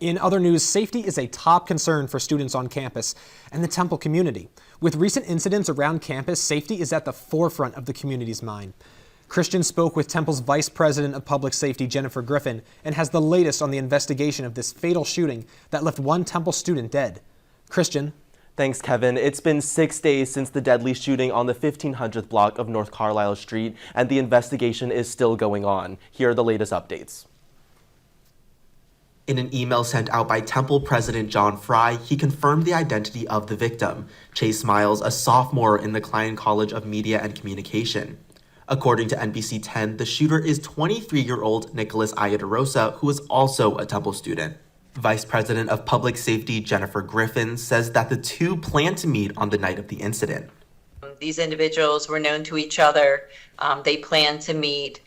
In other news, safety is a top concern for students on campus and the Temple community. With recent incidents around campus, safety is at the forefront of the community's mind. Christian spoke with Temple's Vice President of Public Safety, Jennifer Griffin, and has the latest on the investigation of this fatal shooting that left one Temple student dead. Christian. Thanks, Kevin. It's been 6 days since the deadly shooting on the 1500th block of North Carlisle Street, and the investigation is still going on. Here are the latest updates. In an email sent out by Temple President John Fry, he confirmed the identity of the victim, Chase Miles, a sophomore in the Klein College of Media and Communication. According to NBC 10, the shooter is 23-year-old Nicholas Ayadarosa, who is also a Temple student. Vice President of Public Safety Jennifer Griffin says that the two plan to meet on the night of the incident. These individuals were known to each other. They plan to meet.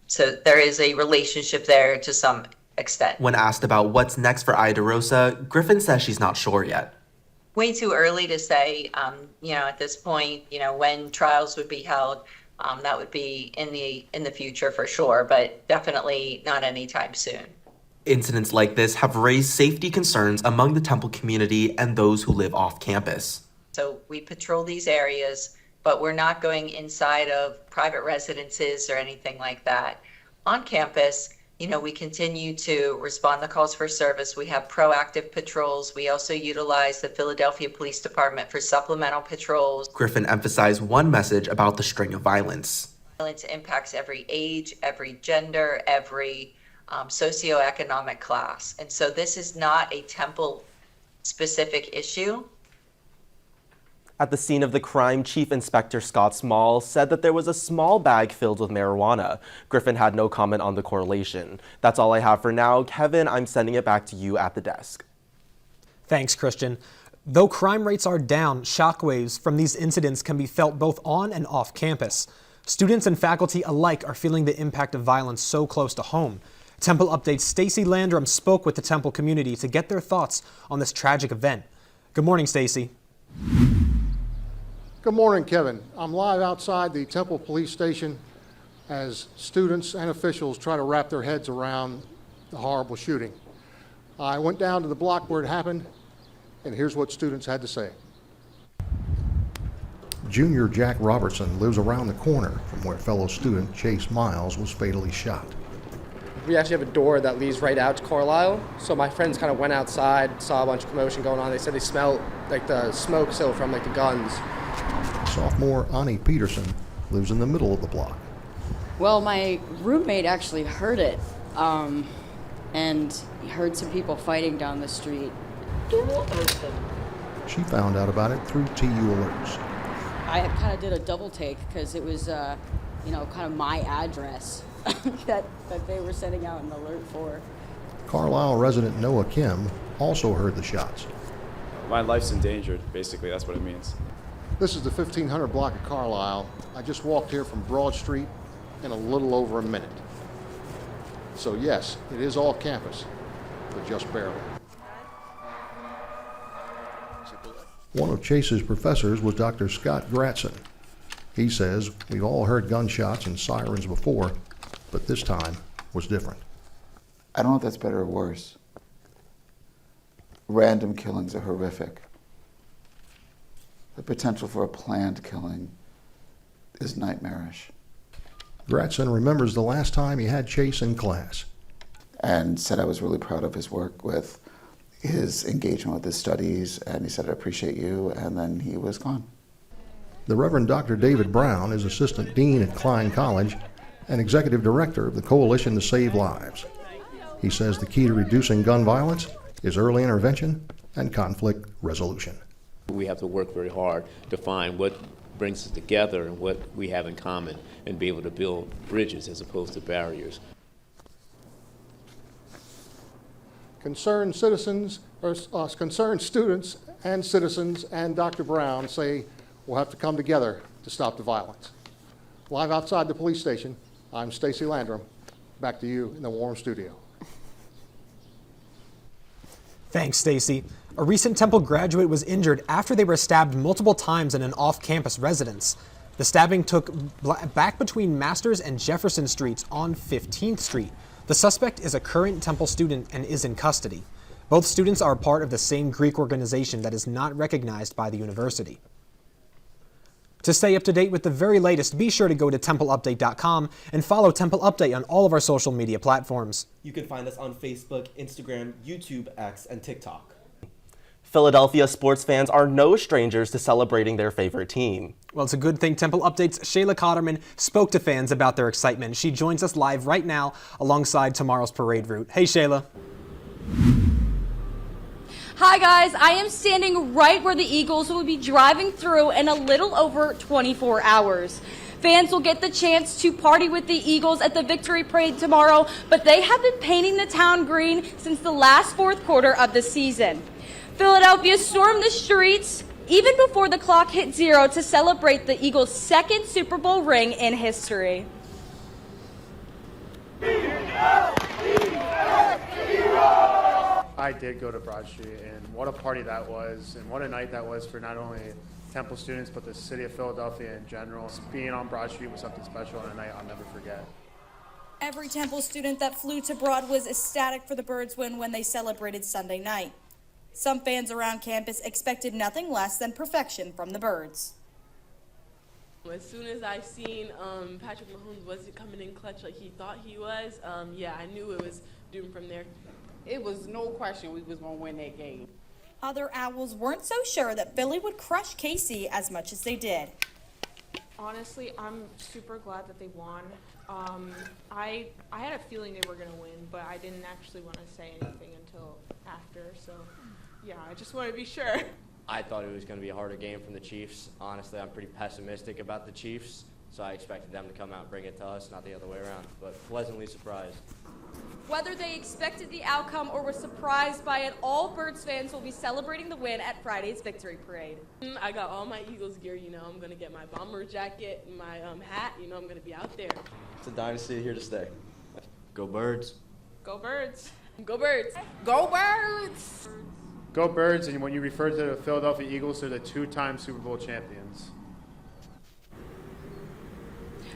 So there is a relationship there to some extent. When asked about what's next for Ayadarosa, Griffin says she's not sure yet. Way too early to say, at this point, when trials would be held. That would be in the future for sure, but definitely not anytime soon. Incidents like this have raised safety concerns among the Temple community and those who live off campus. So we patrol these areas, but we're not going inside of private residences or anything like that. On campus, we continue to respond to calls for service. We have proactive patrols. We also utilize the Philadelphia Police Department for supplemental patrols. Griffin emphasized one message about the string of violence. Violence impacts every age, every gender, every socioeconomic class. And so this is not a Temple-specific issue. At the scene of the crime, Chief Inspector Scott Small said that there was a small bag filled with marijuana. Griffin had no comment on the correlation. That's all I have for now. Kevin, I'm sending it back to you at the desk. Thanks, Christian. Though crime rates are down, shockwaves from these incidents can be felt both on and off campus. Students and faculty alike are feeling the impact of violence so close to home. Temple Update's Stacy Landrum spoke with the Temple community to get their thoughts on this tragic event. Good morning, Stacy. Good morning, Kevin. I'm live outside the Temple Police Station as students and officials try to wrap their heads around the horrible shooting. I went down to the block where it happened, and here's what students had to say. Junior Jack Robertson lives around the corner from where fellow student Chase Miles was fatally shot. We actually have a door that leads right out to Carlisle, so my friends kind of went outside, saw a bunch of commotion going on. They said they smelled like the smoke still from like the guns. Sophomore Ani Peterson lives in the middle of the block. Well, my roommate actually heard it, and he heard some people fighting down the street. Door open. She found out about it through TU Alerts. I kind of did a double take because it was, kind of my address that they were sending out an alert for. Carlisle resident Noah Kim also heard the shots. My life's endangered, basically, that's what it means. This is the 1500 block of Carlisle. I just walked here from Broad Street in a little over a minute. So yes, it is all campus, but just barely. One of Chase's professors was Dr. Scott Gratson. He says, we've all heard gunshots and sirens before, but this time was different. I don't know if that's better or worse. Random killings are horrific. The potential for a planned killing is nightmarish. Gratson remembers the last time he had Chase in class. And said I was really proud of his work with his engagement with his studies, and he said, I appreciate you, and then he was gone. The Reverend Dr. David Brown is Assistant Dean at Klein College and Executive Director of the Coalition to Save Lives. He says the key to reducing gun violence is early intervention and conflict resolution. We have to work very hard to find what brings us together and what we have in common and be able to build bridges as opposed to barriers. Concerned citizens, or concerned students and citizens and Dr. Brown say we'll have to come together to stop the violence. Live outside the police station, I'm Stacy Landrum. Back to you in the warm studio. Thanks, Stacy. A recent Temple graduate was injured after they were stabbed multiple times in an off-campus residence. The stabbing took back between Masters and Jefferson Streets on 15th Street. The suspect is a current Temple student and is in custody. Both students are part of the same Greek organization that is not recognized by the university. To stay up to date with the very latest, be sure to go to templeupdate.com and follow Temple Update on all of our social media platforms. You can find us on Facebook, Instagram, YouTube, X, and TikTok. Philadelphia sports fans are no strangers to celebrating their favorite team. Well, it's a good thing Temple Update's Shayla Cotterman spoke to fans about their excitement. She joins us live right now alongside tomorrow's parade route. Hey, Shayla. Hi guys, I am standing right where the Eagles will be driving through in a little over 24 hours. Fans will get the chance to party with the Eagles at the Victory Parade tomorrow, but they have been painting the town green since the last fourth quarter of the season. Philadelphia stormed the streets even before the clock hit 0 to celebrate the Eagles' second Super Bowl ring in history. I did go to Broad Street, and what a party that was, and what a night that was for not only Temple students, but the city of Philadelphia in general. Being on Broad Street was something special and a night I'll never forget. Every Temple student that flew to Broad was ecstatic for the Birds' win when they celebrated Sunday night. Some fans around campus expected nothing less than perfection from the Birds. As soon as I seen Patrick Mahomes wasn't coming in clutch like he thought he was, yeah, I knew it was doomed from there. It was no question we was going to win that game. Other Owls weren't so sure that Philly would crush KC as much as they did. Honestly, I'm super glad that they won. I had a feeling they were going to win, but I didn't actually want to say anything until after. So, yeah, I just want to be sure. I thought it was going to be a harder game from the Chiefs. Honestly, I'm pretty pessimistic about the Chiefs, so I expected them to come out and bring it to us, not the other way around, but pleasantly surprised. Whether they expected the outcome or were surprised by it, all Birds fans will be celebrating the win at Friday's Victory Parade. I got all my Eagles gear, you know, I'm going to get my bomber jacket, my hat, you know, I'm going to be out there. It's a dynasty here to stay. Go Birds. Go Birds. Go Birds. Go Birds! Go Birds, and when you refer to the Philadelphia Eagles, they're the two-time Super Bowl champions.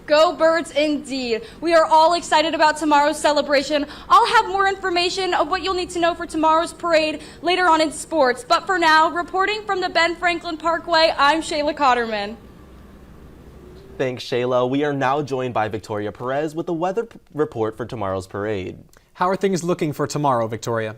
Go Birds indeed. We are all excited about tomorrow's celebration. I'll have more information of what you'll need to know for tomorrow's parade later on in sports. But for now, reporting from the Ben Franklin Parkway, I'm Shayla Cotterman. Thanks, Shayla. We are now joined by Victoria Perez with the weather report for tomorrow's parade. How are things looking for tomorrow, Victoria?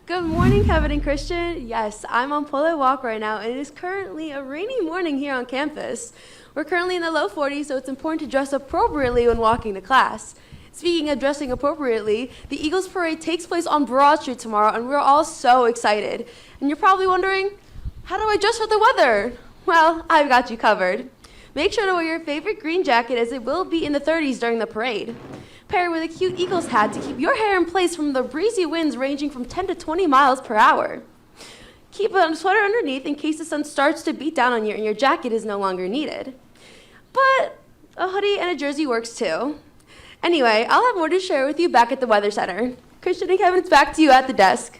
Good morning, Kevin and Christian. Yes, I'm on Polo Walk right now, and it is currently a rainy morning here on campus. We're currently in the low 40s, so it's important to dress appropriately when walking to class. Speaking of dressing appropriately, the Eagles Parade takes place on Broad Street tomorrow, and we're all so excited. And you're probably wondering, how do I dress for the weather? Well, I've got you covered. Make sure to wear your favorite green jacket, as it will be in the 30s during the parade. Pair with a cute Eagles hat to keep your hair in place from the breezy winds ranging from 10 to 20 miles per hour. Keep a sweater underneath in case the sun starts to beat down on you and your jacket is no longer needed. But a hoodie and a jersey works too. Anyway, I'll have more to share with you back at the Weather Center. Christian and Kevin, it's back to you at the desk.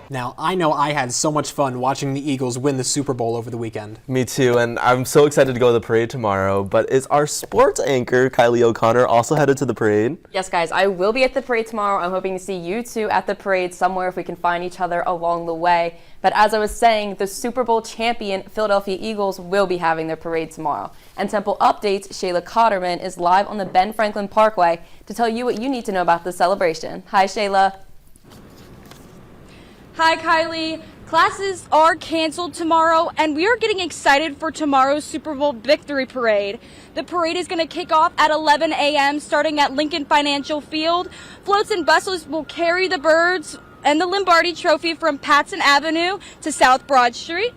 Now, I know I had so much fun watching the Eagles win the Super Bowl over the weekend. Me too, and I'm so excited to go to the parade tomorrow. But is our sports anchor, Kylie O'Connor, also headed to the parade? Yes, guys, I will be at the parade tomorrow. I'm hoping to see you two at the parade somewhere if we can find each other along the way. But as I was saying, the Super Bowl champion Philadelphia Eagles will be having their parade tomorrow. And Temple Updates' Shayla Cotterman is live on the Ben Franklin Parkway to tell you what you need to know about the celebration. Hi, Shayla. Hi, Kylie. Classes are canceled tomorrow, and we are getting excited for tomorrow's Super Bowl Victory Parade. The parade is going to kick off at 11 a.m. starting at Lincoln Financial Field. Floats and buses will carry the Birds and the Lombardi Trophy from Patson Avenue to South Broad Street.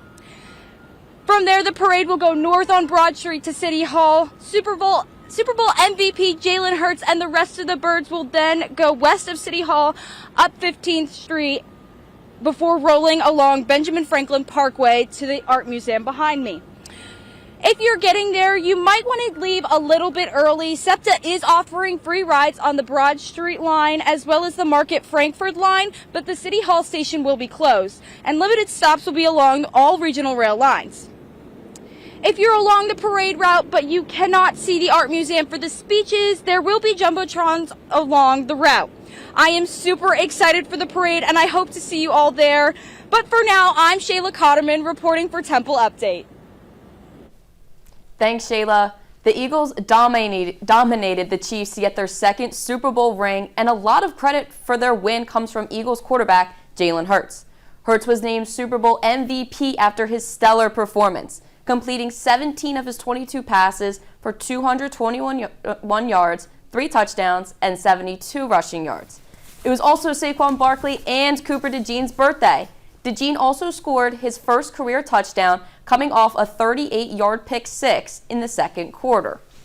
From there, the parade will go north on Broad Street to City Hall. Super Bowl MVP Jalen Hurts and the rest of the Birds will then go west of City Hall up 15th Street before rolling along Benjamin Franklin Parkway to the Art Museum behind me. If you're getting there, you might want to leave a little bit early. SEPTA is offering free rides on the Broad Street line as well as the Market Frankford line, but the City Hall station will be closed, and limited stops will be along all regional rail lines. If you're along the parade route but you cannot see the art museum for the speeches, there will be jumbotrons along the route. I am super excited for the parade and I hope to see you all there. But for now, I'm Shayla Cotterman reporting for Temple Update. Thanks, Shayla. The Eagles dominated the Chiefs to get their second Super Bowl ring, and a lot of credit for their win comes from Eagles quarterback Jalen Hurts. Hurts was named Super Bowl MVP after his stellar performance, completing 17 of his 22 passes for 221 yards, 3 touchdowns, and 72 rushing yards. It was also Saquon Barkley and Cooper DeJean's birthday. DeJean also scored his first career touchdown, coming off a 38-yard pick six in the second quarter.